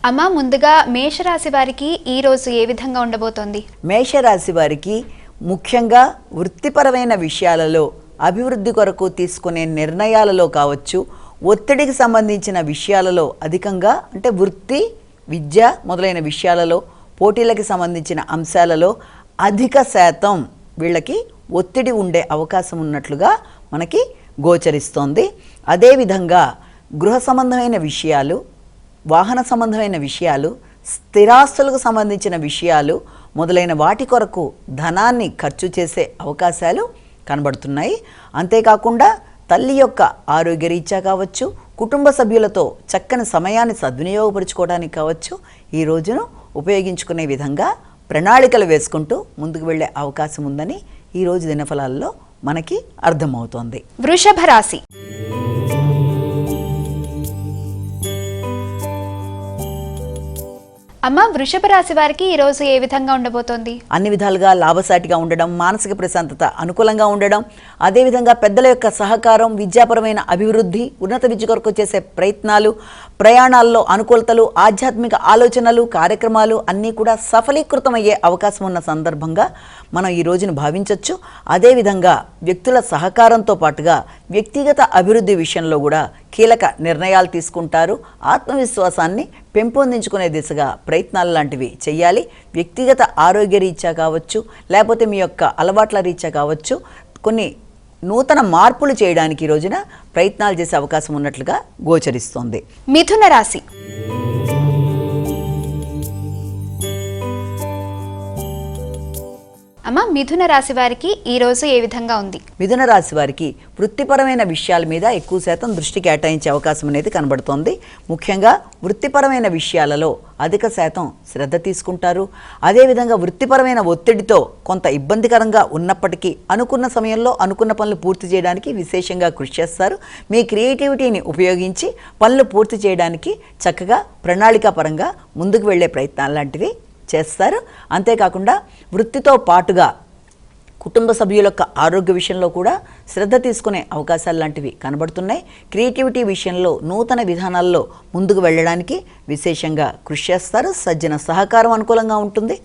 అమ్మ, ముందుగా మేషరాశి వారికి ఈ రోజు ఏ విధంగా ఉండబోతోంది? మేషరాశి వారికి ముఖ్యంగా వృత్తిపరమైన విషయాలలో అభివృద్ధి కొరకు తీసుకునే నిర్ణయాలలో కావచ్చు, ఒత్తిడికి సంబంధించిన విషయాలలో అధికంగా అంటే వృత్తి, విద్య మొదలైన విషయాలలో, పోటీలకు సంబంధించిన అంశాలలో అధిక శాతం వీళ్ళకి ఒత్తిడి ఉండే అవకాశం ఉన్నట్లుగా మనకి గోచరిస్తోంది. అదేవిధంగా గృహ సంబంధమైన విషయాలు, వాహన సంబంధమైన విషయాలు, స్థిరాస్తులకు సంబంధించిన విషయాలు మొదలైన వాటి కొరకు ధనాన్ని ఖర్చు చేసే అవకాశాలు కనబడుతున్నాయి. అంతేకాకుండా తల్లి యొక్క ఆరోగ్యరీత్యా కావచ్చు, కుటుంబ సభ్యులతో చక్కని సమయాన్ని సద్వినియోగపరుచుకోవడానికి కావచ్చు, ఈ రోజును ఉపయోగించుకునే విధంగా ప్రణాళికలు వేసుకుంటూ ముందుకు వెళ్ళే అవకాశం ఉందని ఈరోజు దినఫలాల్లో మనకి అర్థమవుతోంది. వృషభ రాశి. అమ్మ, వృషభ రాశి వారికి ఈ రోజు ఏ విధంగా ఉండబోతోంది? అన్ని విధాలుగా లాభసాటిగా ఉండడం, మానసిక ప్రశాంతత అనుకూలంగా ఉండడం, అదేవిధంగా పెద్దల యొక్క సహకారం, విద్యాపరమైన అభివృద్ధి, ఉన్నత విద్య కొరకు చేసే ప్రయత్నాలు, ప్రయాణాల్లో అనుకూలతలు, ఆధ్యాత్మిక ఆలోచనలు, కార్యక్రమాలు అన్నీ కూడా సఫలీకృతమయ్యే అవకాశం ఉన్న సందర్భంగా మనం ఈ రోజును భావించవచ్చు. అదేవిధంగా వ్యక్తుల సహకారంతో పాటుగా వ్యక్తిగత అభివృద్ధి విషయంలో కూడా కీలక నిర్ణయాలు తీసుకుంటారు. ఆత్మవిశ్వాసాన్ని పెంపొందించుకునే దిశగా ప్రయత్నాలు లాంటివి చేయాలి. వ్యక్తిగత ఆరోగ్య రీత్యా కావచ్చు, లేకపోతే మీ యొక్క అలవాట్ల రీత్యా కావచ్చు, కొన్ని నూతన మార్పులు చేయడానికి ఈ రోజున ప్రయత్నాలు చేసే అవకాశం ఉన్నట్లుగా గోచరిస్తోంది. మిథున రాశి. అమ్మ, మిథున రాశి వారికి ఈ రోజు ఏ విధంగా ఉంది? మిథున రాశి వారికి వృత్తిపరమైన విషయాల మీద ఎక్కువ శాతం దృష్టి కేటాయించే అవకాశం అనేది కనబడుతోంది. ముఖ్యంగా వృత్తిపరమైన విషయాలలో అధిక శాతం శ్రద్ధ తీసుకుంటారు. అదేవిధంగా వృత్తిపరమైన ఒత్తిడితో కొంత ఇబ్బందికరంగా ఉన్నప్పటికీ అనుకున్న సమయంలో అనుకున్న పనులు పూర్తి చేయడానికి విశేషంగా కృషి చేస్తారు. మీ క్రియేటివిటీని ఉపయోగించి పనులు పూర్తి చేయడానికి చక్కగా ప్రణాళికాపరంగా ముందుకు వెళ్ళే ప్రయత్నాలు లాంటివి చేస్తారు. అంతేకాకుండా వృత్తితో పాటుగా కుటుంబ సభ్యుల యొక్క ఆరోగ్య విషయంలో కూడా శ్రద్ధ తీసుకునే అవకాశాలు లాంటివి కనబడుతున్నాయి. క్రియేటివిటీ విషయంలో నూతన విధానాల్లో ముందుకు వెళ్ళడానికి విశేషంగా కృషి చేస్తారు. సజ్జన సహకారం అనుకూలంగా ఉంటుంది.